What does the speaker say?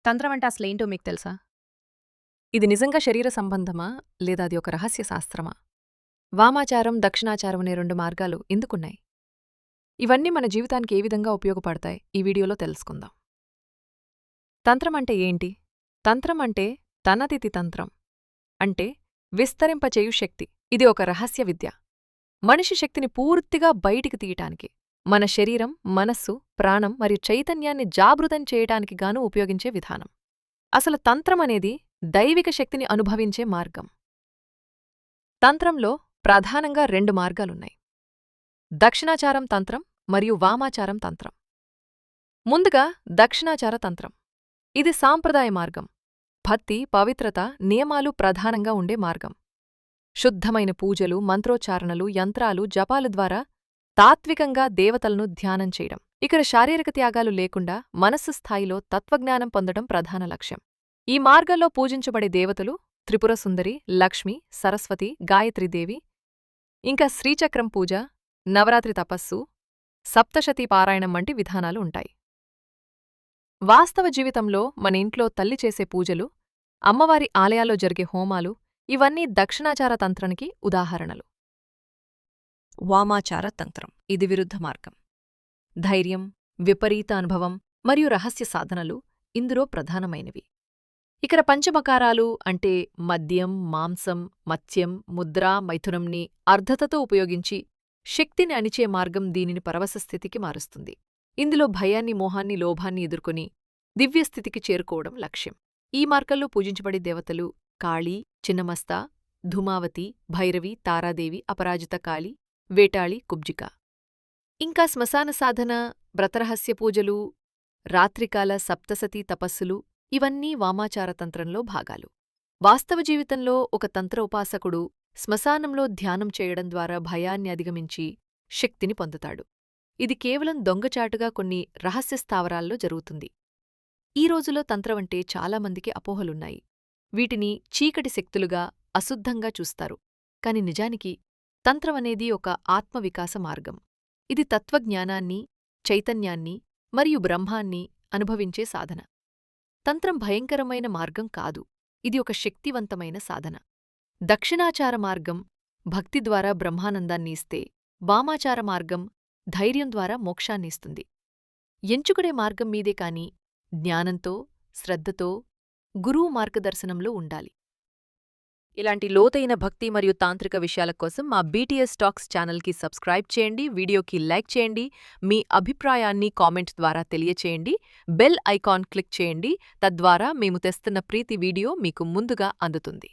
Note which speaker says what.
Speaker 1: తంత్రం అంటే అసలేంటో మీకు తెలుసా?
Speaker 2: ఇది నిజంగా శరీర సంబంధమా లేదా అది ఒక రహస్య శాస్త్రమా? వామాచారం, దక్షిణాచారం అనే 2 మార్గాలు ఎందుకున్నాయి? ఇవన్నీ మన జీవితానికి ఏ విధంగా ఉపయోగపడతాయి ఈ వీడియోలో తెలుసుకుందాం. తంత్రం అంటే ఏంటి? తంత్రం అంటే తనతితి తంత్రం. అంటే విస్తరింపచేయు శక్తి. ఇది ఒక రహస్య విద్య. మనిషి శక్తిని పూర్తిగా బయటికి తీయటానికి, మన శరీరం, మనస్సు, ప్రాణం మరియు చైతన్యాన్ని జాగృతం చేయటానికి గాను ఉపయోగించే విధానం. అసలు తంత్రమనేది దైవిక శక్తిని అనుభవించే మార్గం. తంత్రంలో ప్రధానంగా 2 మార్గాలున్నాయి: దక్షిణాచారం తంత్రం మరియు వామాచారం తంత్రం. ముందుగా దక్షిణాచార తంత్రం. ఇది సాంప్రదాయ మార్గం. భక్తి, పవిత్రత, నియమాలు ప్రధానంగా ఉండే మార్గం. శుద్ధమైన పూజలు, మంత్రోచ్చారణలు, యంత్రాలు, జపాలు ద్వారా తాత్వికంగా దేవతలను ధ్యానం చేయడం. ఇక్కడ శారీరక త్యాగాలు లేకుండా మనస్సు స్థాయిలో తత్వజ్ఞానం పొందడం ప్రధాన లక్ష్యం. ఈ మార్గంలో పూజించబడే దేవతలు త్రిపురసుందరి, లక్ష్మి, సరస్వతి, గాయత్రీదేవి, ఇంకా శ్రీచక్రం పూజ, నవరాత్రి తపస్సు, సప్తశతీ పారాయణం వంటి విధానాలు ఉంటాయి. వాస్తవ జీవితంలో మన ఇంట్లో తల్లి చేసే పూజలు, అమ్మవారి ఆలయాల్లో జరిగే హోమాలు ఇవన్నీ దక్షిణాచార తంత్రానికి ఉదాహరణలు. వామాచార తంత్రం ఇది విరుద్ధ మార్గం. ధైర్యం, విపరీత అనుభవం మరియు రహస్య సాధనలు ఇందులో ప్రధానమైనవి. ఇక్కడ పంచమకారాలు అంటే మద్యం, మాంసం, మత్స్యం, ముద్ర, మైథునంని అర్ధతతో ఉపయోగించి శక్తిని అణిచే మార్గం దీనిని పరవశస్థితికి మారుస్తుంది. ఇందులో భయాన్ని, మోహాన్ని, లోభాన్ని ఎదుర్కొని దివ్యస్థితికి చేరుకోవడం లక్ష్యం. ఈ మార్గంలో పూజించబడే దేవతలు కాళీ, చిన్నమస్తా, ధూమావతి, భైరవి, తారాదేవి, అపరాజిత కాళి, వేటాళి, కుబ్జిక. ఇంకా శ్మశాన సాధన, వ్రతరహస్య పూజలు, రాత్రికాల సప్తసతీ తపస్సులు ఇవన్నీ వామాచార తంత్రంలో భాగాలు. వాస్తవ జీవితంలో ఒక తంత్ర ఉపాసకుడు శ్మశానంలో ధ్యానం చేయడం ద్వారా భయాన్ని అధిగమించి శక్తిని పొందుతాడు. ఇది కేవలం దొంగచాటుగా కొన్ని రహస్య స్థావరాల్లో జరుగుతుంది. ఈ రోజులో తంత్రమంటే చాలామందికి అపోహలున్నాయి. వీటిని చీకటి శక్తులుగా, అశుద్ధంగా చూస్తారు. కాని నిజానికి తంత్రమనేది ఒక ఆత్మవికాస మార్గం. ఇది తత్వజ్ఞానాన్ని, చైతన్యాన్ని మరియు బ్రహ్మాన్ని అనుభవించే సాధన. తంత్రం భయంకరమైన మార్గం కాదు, ఇది ఒక శక్తివంతమైన సాధన. దక్షిణాచార మార్గం భక్తి ద్వారా బ్రహ్మానందాన్ని ఇస్తే, వామాచార మార్గం ధైర్యం ద్వారా మోక్షాన్నిస్తుంది. ఎంచుకునే మార్గం మీదే కాని జ్ఞానంతో, శ్రద్ధతో, గురువు మార్గదర్శనంలో ఉండాలి. ఇలాంటి లోతైన భక్తి మరియు తాంత్రిక విషయాల కోసం మా బీటీఎస్ టాక్స్ ఛానల్కి సబ్స్క్రైబ్ చేయండి, వీడియోకి లైక్ చేయండి, మీ అభిప్రాయాన్ని కామెంట్ ద్వారా తెలియచేయండి, బెల్ ఐకాన్ క్లిక్ చేయండి. తద్వారా మేము తెస్తున్న ప్రతి వీడియో మీకు ముందుగా అందుతుంది.